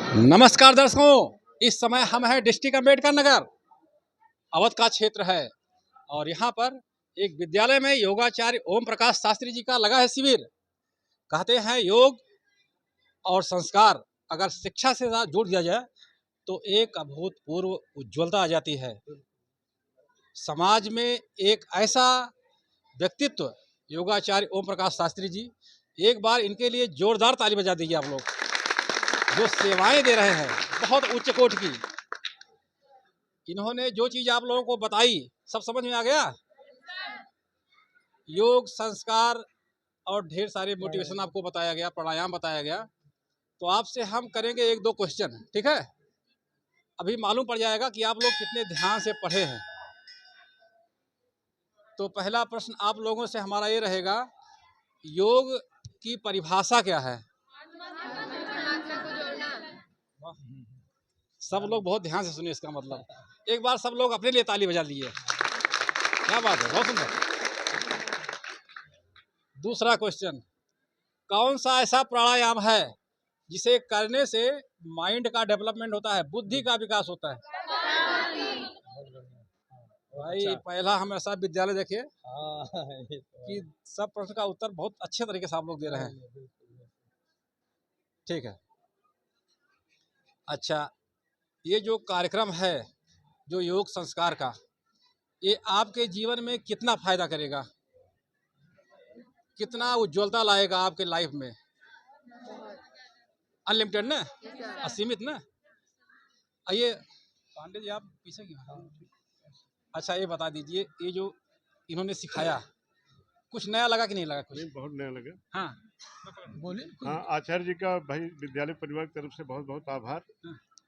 नमस्कार दर्शकों, इस समय हम हैं डिस्ट्रिक्ट अम्बेडकर नगर, अवध का क्षेत्र है और यहाँ पर एक विद्यालय में योगाचार्य ओम प्रकाश शास्त्री जी का लगा है शिविर। कहते हैं योग और संस्कार अगर शिक्षा से साथ जोड़ दिया जाए तो एक अभूतपूर्व उज्ज्वलता आ जाती है। समाज में एक ऐसा व्यक्तित्व योगाचार्य ओम प्रकाश शास्त्री जी, एक बार इनके लिए जोरदार ताली बजा दीजिए आप लोग। जो सेवाएं दे रहे हैं बहुत उच्च कोट की। इन्होंने जो चीज आप लोगों को बताई सब समझ में आ गया। योग, संस्कार और ढेर सारे मोटिवेशन आपको बताया गया, प्राणायाम बताया गया। तो आपसे हम करेंगे एक दो क्वेश्चन, ठीक है? अभी मालूम पड़ जाएगा कि आप लोग कितने ध्यान से पढ़े हैं। तो पहला प्रश्न आप लोगों से हमारा ये रहेगा, योग की परिभाषा क्या है? सब लोग बहुत ध्यान से सुनिए इसका मतलब। एक बार सब लोग अपने लिए ताली बजा लीजिए। क्या बात है, बहुत सुंदर। दूसरा क्वेश्चन, कौन सा ऐसा प्राणायाम है जिसे करने से माइंड का डेवलपमेंट होता है, बुद्धि का विकास होता है? भाई पहला हम ऐसा विद्यालय देखिए कि सब प्रश्न का उत्तर बहुत अच्छे तरीके से आप लोग दे रहे हैं। ठीक है, अच्छा, ये जो कार्यक्रम है जो योग संस्कार का, ये आपके जीवन में कितना फायदा करेगा, कितना उज्ज्वलता लाएगा आपके लाइफ में? अनलिमिटेड ना, असीमित ना। आइए पांडे जी, आप पीछे क्यों? अच्छा ये बता दीजिए, ये जो इन्होंने सिखाया कुछ नया लगा कि नहीं लगा? कुछ नहीं, बहुत नया लगा। हाँ बोलिए। हाँ, आचार्य जी का भाई विद्यालय परिवार की तरफ से बहुत बहुत आभार।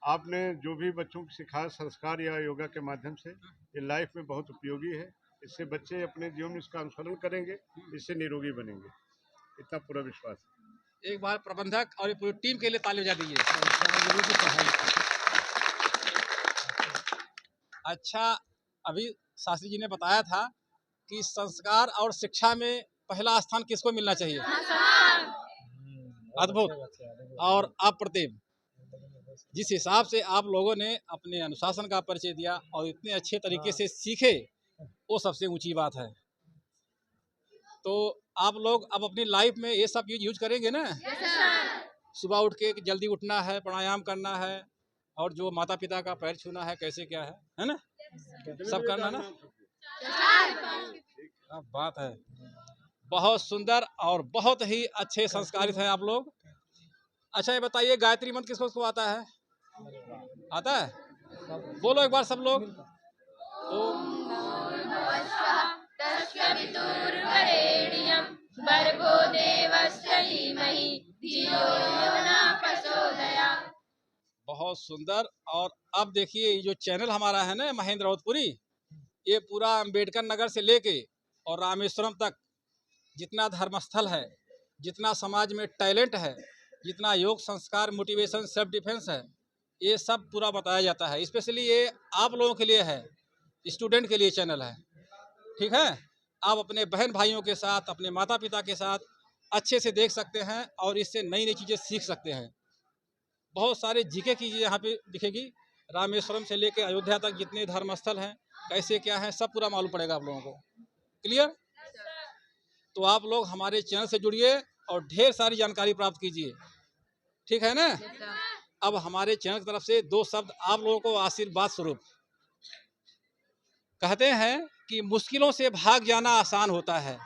आपने जो भी बच्चों को सिखाया संस्कार या योगा के माध्यम से, ये लाइफ में बहुत उपयोगी है। इससे बच्चे अपने जीवन में इसका अनुसरण करेंगे, इससे निरोगी बनेंगे, इतना पूरा विश्वास है। एक बार प्रबंधक और पूरी टीम के लिए ताली बजा दीजिए। अच्छा, अभी शास्त्री जी ने बताया था कि संस्कार और शिक्षा में पहला स्थान किसको मिलना चाहिए? अद्भुत और अप्रतिम। जिस हिसाब से आप लोगों ने अपने अनुशासन का परिचय दिया और इतने अच्छे तरीके से सीखे, वो सबसे ऊंची बात है। तो आप लोग अब अपनी लाइफ में ये सब चीज यूज करेंगे ना? सुबह उठ के जल्दी उठना है, प्राणायाम करना है और जो माता पिता का पैर छूना है, कैसे क्या है ना? सब करना ना? क्या बात है, बहुत सुंदर और बहुत ही अच्छे संस्कारित हैं आप लोग। अच्छा ये बताइए, गायत्री मंत्र किसको किसको आता है? आता है? बोलो एक बार सब लोग। बहुत सुंदर। और अब देखिए, ये जो चैनल हमारा है ना महेंद्र अवधपुरी, ये पूरा अम्बेडकर नगर से लेके और रामेश्वरम तक जितना धर्मस्थल है, जितना समाज में टैलेंट है, जितना योग संस्कार मोटिवेशन सेल्फ डिफेंस है, ये सब पूरा बताया जाता है। स्पेशली ये आप लोगों के लिए है, स्टूडेंट के लिए चैनल है। ठीक है, आप अपने बहन भाइयों के साथ, अपने माता पिता के साथ अच्छे से देख सकते हैं और इससे नई नई चीज़ें सीख सकते हैं। बहुत सारे जीके की चीज़ें यहाँ पे दिखेगी, रामेश्वरम से लेकर अयोध्या तक जितने धर्मस्थल हैं, कैसे क्या है, सब पूरा मालूम पड़ेगा आप लोगों को। क्लियर? तो आप लोग हमारे चैनल से जुड़िए और ढेर सारी जानकारी प्राप्त कीजिए, ठीक है ना? अब हमारे चैनल की तरफ से दो शब्द आप लोगों को आशीर्वाद स्वरूप। कहते हैं कि मुश्किलों से भाग जाना आसान होता है,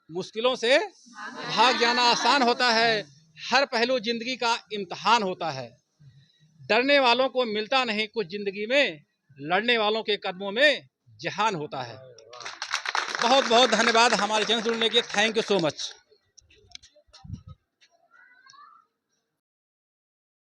मुश्किलों से भाग जाना आसान होता है, हर पहलू जिंदगी का इम्तिहान होता है। डरने वालों को मिलता नहीं कुछ जिंदगी में, लड़ने वालों के कदमों में जहान होता है। बहुत बहुत धन्यवाद हमारे चैनल से जुड़ने के लिए। Thank you so much.